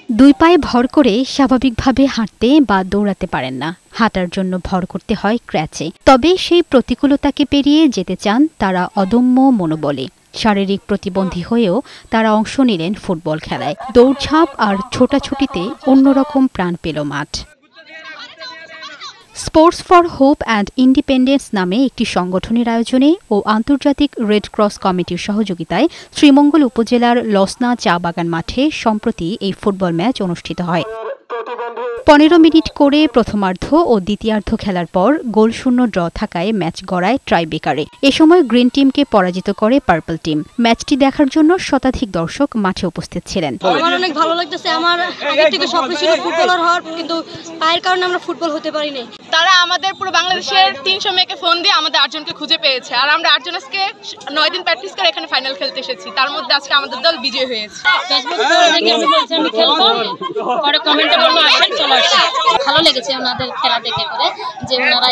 দুই পায়ে ভর করে স্বাভাবিকভাবে হাঁটতে বা দৌড়াতে পারেন না, হাঁটার জন্য ভর করতে হয় ক্র্যাচে। তবে সেই প্রতিকূলতাকে পেরিয়ে যেতে চান তারা অদম্য মনোবলে। শারীরিক প্রতিবন্ধী হয়েও তারা অংশ নিলেন ফুটবল খেলায়। দৌড়ঝাঁপ আর ছোটাছুটিতে অন্যরকম প্রাণ পেল মাঠ। Sports for hope and independence নামে একটি সংগঠনের আয়োজনে ও আন্তর্জাতিক রেড ক্রস কমিটির সহযোগিতায় শ্রীমঙ্গল উপজেলার লসনা চা বাগান মাঠে সম্প্রতি এই ফুটবল ম্যাচ অনুষ্ঠিত হয়। 15 মিনিট করে প্রথমার্ধ ও দ্বিতীয়ার্ধ খেলার পর গোলশূন্য ড্র থাকায় ম্যাচ গড়ায় ট্রাইবেকারে। এ সময় গ্রিন টিমকে পরাজিত করে পার্পল টিম। ম্যাচটি দেখার জন্য শতাধিক দর্শক মাঠে উপস্থিত ছিলেন। আমার অনেক ভালো লাগতেছে। আমার আগের থেকে স্বপ্ন ছিল ফুটবলার হওয়ার, কিন্তু পায়ের কারণে আমরা ফুটবল হতে পারিনি। তারা আমাদের পুরো বাংলাদেশের 300 মেয়েকে ফোন দিয়ে আমাদের 8 জনকে খুঁজে পেয়েছে, আর আমরা 8 জন আজকে 9 দিন প্র্যাকটিস করে এখানে ফাইনাল খেলতে এসেছি। তার মধ্যে আজকে আমাদের দল বিজয়ী হয়েছে। ভালো লেগেছে ওনাদের খেলা দেখে করে, যে ওনারা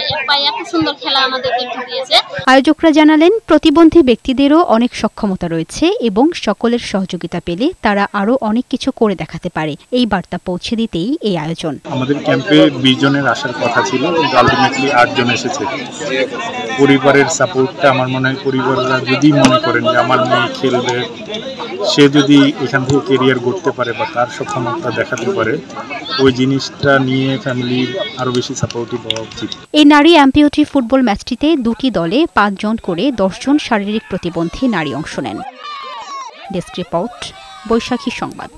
এত সুন্দর খেলা আমাদেরকে দিয়েছে। আয়োজকরা জানালেন, প্রতিবন্ধী ব্যক্তিদেরও অনেক সক্ষমতা রয়েছে এবং সকলের সহযোগিতা পেলে তারা আরো অনেক কিছু করে দেখাতে পারে। এই বার্তা পৌঁছে দিতেই এই আয়োজন। আমাদের ক্যাম্পে 20 জনের আসার কথা ছিল, কিন্তু আলটিমেটলি 8 জন এসেছে। পরিবারের সাপোর্টটা, আমার মনে হয় পরিবাররা যদি মনে করেন যে আমার মেয়ে খেলবে, সে যদি এখান থেকে কেরিয়ার গড়তে পারে বা তার সক্ষমতা দেখাতে পারে, ওই জিনিসটা নিয়ে ফ্যামিলির আরো বেশি সাপোর্টিভ হওয়া উচিত। এই নারী অ্যাম্পিওটি ফুটবল ম্যাচটিতে দুটি দলে 5 জন করে 10 জন শারীরিক প্রতিবন্ধী নারী অংশ নেন। ডেস্ক রিপোর্ট, বৈশাখী সংবাদ।